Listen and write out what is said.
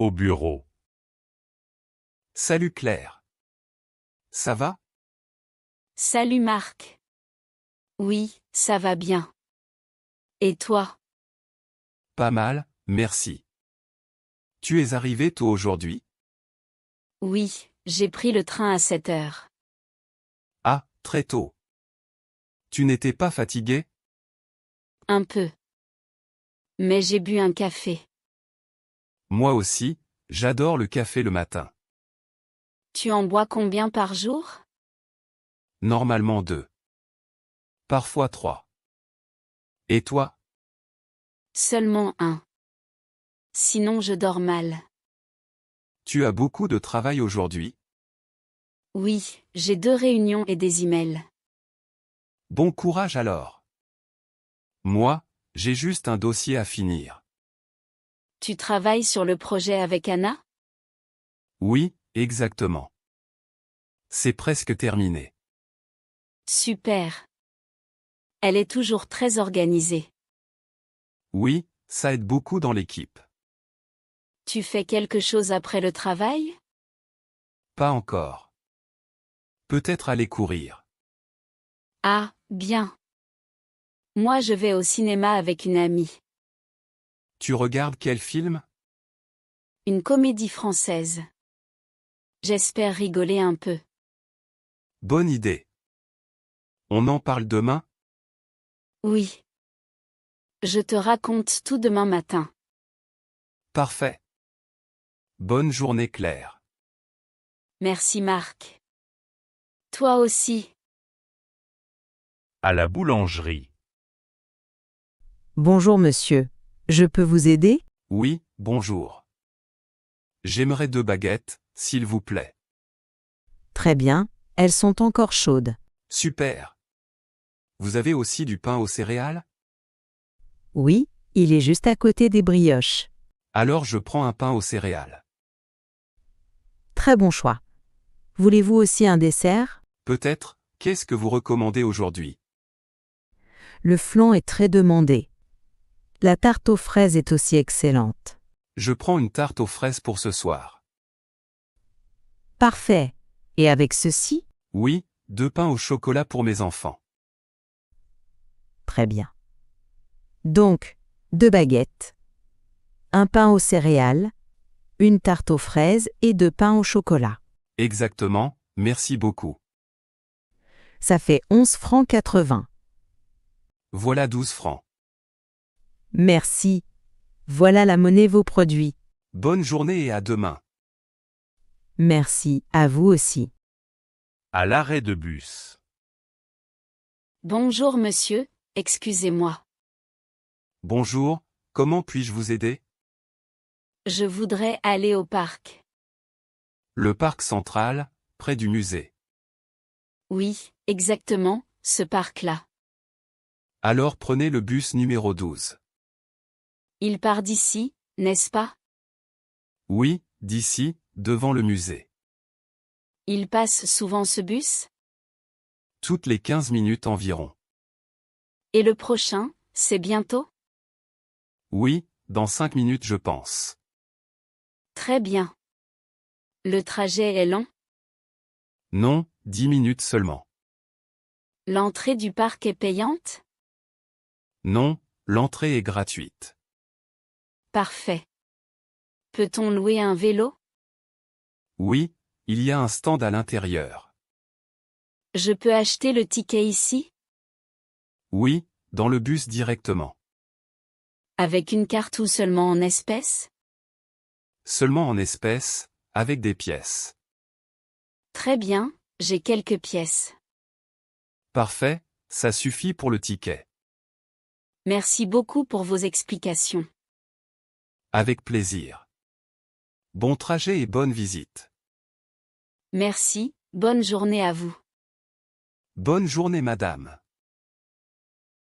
Au bureau. Salut Claire. Ça va? Salut Marc. Oui, ça va bien. Et toi? Pas mal, merci. Tu es arrivé tôt aujourd'hui? Oui, j'ai pris le train à 7 heures. Ah, très tôt. Tu n'étais pas fatigué? Un peu. Mais j'ai bu un café. Moi aussi, j'adore le café le matin. Tu en bois combien par jour? Normalement 2. Parfois 3. Et toi? Seulement un. Sinon je dors mal. Tu as beaucoup de travail aujourd'hui? Oui, j'ai 2 réunions et des emails. Bon courage alors. Moi, j'ai juste un dossier à finir. Tu travailles sur le projet avec Anna? Oui, exactement. C'est presque terminé. Super. Elle est toujours très organisée. Oui, ça aide beaucoup dans l'équipe. Tu fais quelque chose après le travail? Pas encore. Peut-être aller courir. Ah, bien. Moi je vais au cinéma avec une amie. Tu regardes quel film? Une comédie française. J'espère rigoler un peu. Bonne idée. On en parle demain? Oui. Je te raconte tout demain matin. Parfait. Bonne journée Claire. Merci Marc. Toi aussi. À la boulangerie. Bonjour monsieur. Je peux vous aider? Oui, bonjour. J'aimerais 2 baguettes, s'il vous plaît. Très bien, elles sont encore chaudes. Super. Vous avez aussi du pain aux céréales? Oui, il est juste à côté des brioches. Alors je prends un pain aux céréales. Très bon choix. Voulez-vous aussi un dessert? Peut-être, qu'est-ce que vous recommandez aujourd'hui? Le flan est très demandé. La tarte aux fraises est aussi excellente. Je prends une tarte aux fraises pour ce soir. Parfait. Et avec ceci? Oui, 2 pains au chocolat pour mes enfants. Très bien. Donc, 2 baguettes, un pain aux céréales, une tarte aux fraises et 2 pains au chocolat. Exactement, merci beaucoup. Ça fait 11 francs 80. Voilà 12 francs. Merci. Voilà la monnaie vos produits. Bonne journée et à demain. Merci, à vous aussi. À l'arrêt de bus. Bonjour monsieur, excusez-moi. Bonjour, comment puis-je vous aider? Je voudrais aller au parc. Le parc central, près du musée. Oui, exactement, ce parc-là. Alors prenez le bus numéro 12. Il part d'ici, n'est-ce pas? Oui, d'ici, devant le musée. Il passe souvent ce bus? Toutes les 15 minutes environ. Et le prochain, c'est bientôt? Oui, dans 5 minutes je pense. Très bien. Le trajet est lent? Non, 10 minutes seulement. L'entrée du parc est payante? Non, l'entrée est gratuite. Parfait. Peut-on louer un vélo? Oui, il y a un stand à l'intérieur. Je peux acheter le ticket ici? Oui, dans le bus directement. Avec une carte ou seulement en espèces? Seulement en espèces, avec des pièces. Très bien, j'ai quelques pièces. Parfait, ça suffit pour le ticket. Merci beaucoup pour vos explications. Avec plaisir. Bon trajet et bonne visite. Merci, bonne journée à vous. Bonne journée madame.